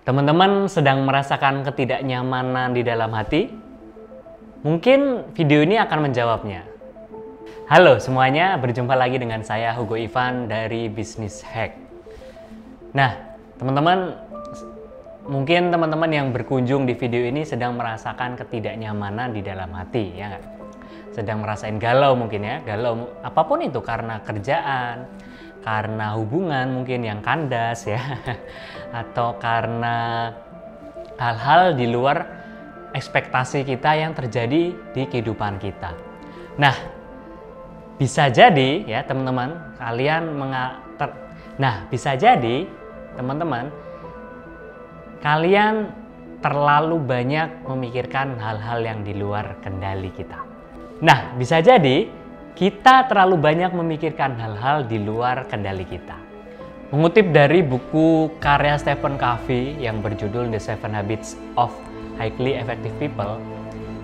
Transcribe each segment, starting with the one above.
Teman-teman sedang merasakan ketidaknyamanan di dalam hati? Mungkin video ini akan menjawabnya. Halo semuanya, berjumpa lagi dengan saya Hugo Ivan dari Business Hack. Nah, teman-teman, mungkin teman-teman yang berkunjung di video ini sedang merasakan ketidaknyamanan di dalam hati, ya nggak? Sedang merasain galau mungkin ya, galau apapun itu, karena kerjaan, karena hubungan mungkin yang kandas ya, atau karena hal-hal di luar ekspektasi kita yang terjadi di kehidupan kita. Nah, bisa jadi ya teman-teman, bisa jadi teman-teman, kalian terlalu banyak memikirkan hal-hal yang di luar kendali kita. Nah, bisa jadi kita terlalu banyak memikirkan hal-hal di luar kendali kita. Mengutip dari buku karya Stephen Covey yang berjudul The 7 Habits of Highly Effective People,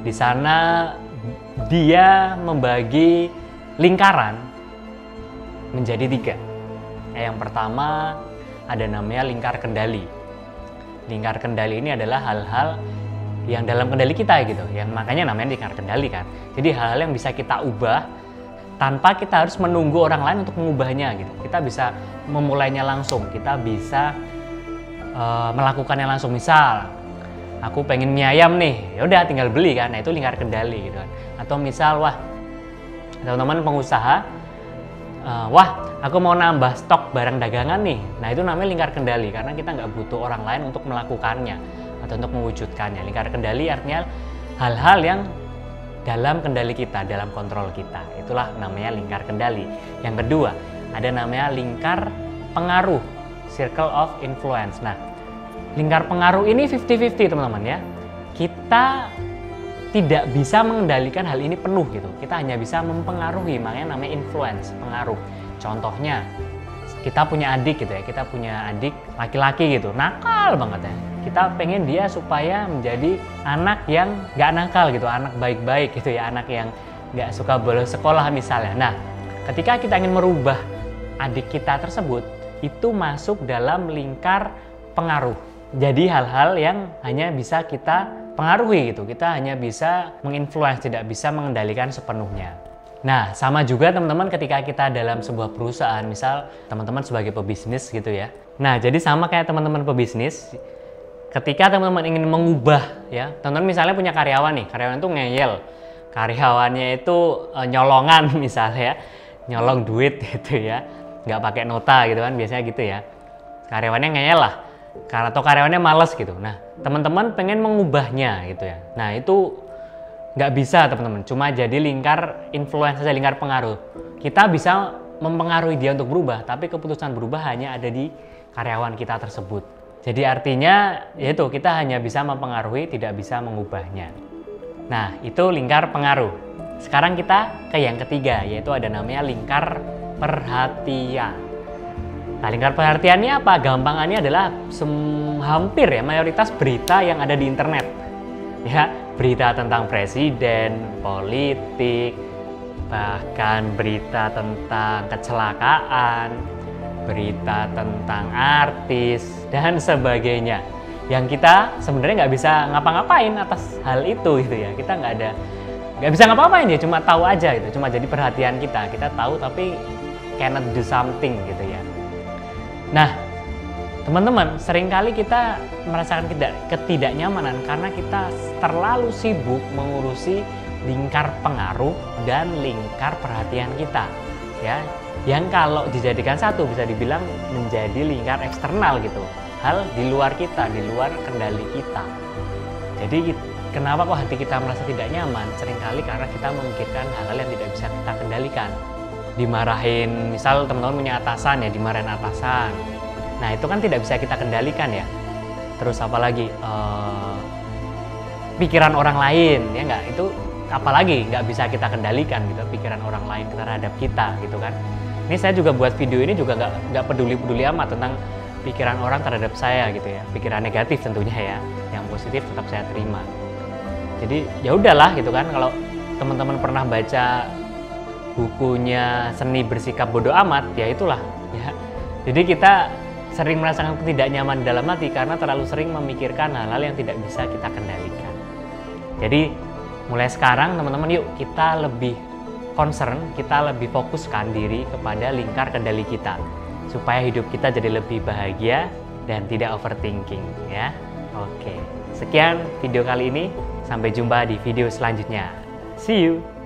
di sana dia membagi lingkaran menjadi 3. Yang pertama ada namanya lingkar kendali. Lingkar kendali ini adalah hal-hal yang dalam kendali kita gitu, yang makanya namanya lingkar kendali kan. Jadi hal-hal yang bisa kita ubah tanpa kita harus menunggu orang lain untuk mengubahnya gitu. Kita bisa memulainya langsung, kita bisa melakukannya langsung. Misal, aku pengen mie ayam nih, ya udah tinggal beli kan. Nah itu lingkar kendali gitu kan. Atau misal, wah teman-teman pengusaha, wah aku mau nambah stok barang dagangan nih. Nah itu namanya lingkar kendali karena kita nggak butuh orang lain untuk melakukannya atau untuk mewujudkannya. Lingkar kendali artinya hal-hal yang dalam kendali kita, dalam kontrol kita. Itulah namanya lingkar kendali. Yang kedua, ada namanya lingkar pengaruh, circle of influence. Nah, lingkar pengaruh ini 50-50 teman-teman ya. Kita tidak bisa mengendalikan hal ini penuh gitu. Kita hanya bisa mempengaruhi, makanya namanya influence, pengaruh. Contohnya, kita punya adik gitu ya, kita punya adik laki-laki gitu, nakal banget ya. Kita pengen dia supaya menjadi anak yang gak nakal gitu, anak baik-baik gitu ya, anak yang gak suka bolos sekolah misalnya. Nah, ketika kita ingin merubah adik kita tersebut, itu masuk dalam lingkar pengaruh. Jadi hal-hal yang hanya bisa kita pengaruhi gitu, kita hanya bisa menginfluence, tidak bisa mengendalikan sepenuhnya. Nah, sama juga teman-teman ketika kita dalam sebuah perusahaan, misal teman-teman sebagai pebisnis gitu ya. Nah, jadi sama kayak teman-teman pebisnis, ketika teman-teman ingin mengubah ya, teman-teman misalnya punya karyawan nih, karyawan itu ngeyel, karyawannya itu nyolongan misalnya ya, nyolong duit gitu ya, nggak pakai nota gitu kan, biasanya gitu ya. Karyawannya ngeyel lah, atau karyawannya males gitu. Nah, teman-teman pengen mengubahnya gitu ya. Nah, itu nggak bisa teman-teman, cuma jadi lingkar influence saja, lingkar pengaruh. Kita bisa mempengaruhi dia untuk berubah, tapi keputusan berubah hanya ada di karyawan kita tersebut. Jadi artinya yaitu kita hanya bisa mempengaruhi, tidak bisa mengubahnya. Nah, itu lingkar pengaruh. Sekarang kita ke yang ketiga, yaitu ada namanya lingkar perhatian. Nah, lingkar perhatiannya apa? Gampangannya adalah hampir ya mayoritas berita yang ada di internet. Ya, berita tentang presiden, politik, bahkan berita tentang kecelakaan, berita tentang artis, dan sebagainya. Yang kita sebenarnya nggak bisa ngapa-ngapain atas hal itu gitu ya. Kita nggak bisa ngapa-ngapain ya, cuma tahu aja gitu, cuma jadi perhatian kita. Kita tahu tapi cannot do something gitu ya. Nah, teman-teman, seringkali kita merasakan ketidaknyamanan karena kita terlalu sibuk mengurusi lingkar pengaruh dan lingkar perhatian kita, ya. Yang kalau dijadikan satu bisa dibilang menjadi lingkar eksternal gitu. Hal di luar kita, di luar kendali kita. Jadi kenapa kok hati kita merasa tidak nyaman? Seringkali karena kita memikirkan hal-hal yang tidak bisa kita kendalikan. Dimarahin, misal teman-teman punya atasan ya, dimarahin atasan. Nah itu kan tidak bisa kita kendalikan ya. Terus apalagi pikiran orang lain ya nggak, itu apalagi nggak bisa kita kendalikan gitu, pikiran orang lain terhadap kita gitu kan. Ini saya juga buat video ini juga nggak peduli amat tentang pikiran orang terhadap saya gitu ya, pikiran negatif tentunya ya, yang positif tetap saya terima. Jadi ya udahlah gitu kan. Kalau teman-teman pernah baca bukunya Seni Bersikap Bodoh Amat, ya itulah ya. Jadi kita sering merasakan ketidaknyaman dalam hati karena terlalu sering memikirkan hal-hal yang tidak bisa kita kendalikan. Jadi mulai sekarang teman-teman, yuk kita lebih concern, kita lebih fokuskan diri kepada lingkar kendali kita supaya hidup kita jadi lebih bahagia dan tidak overthinking ya. Oke, sekian video kali ini, sampai jumpa di video selanjutnya. See you.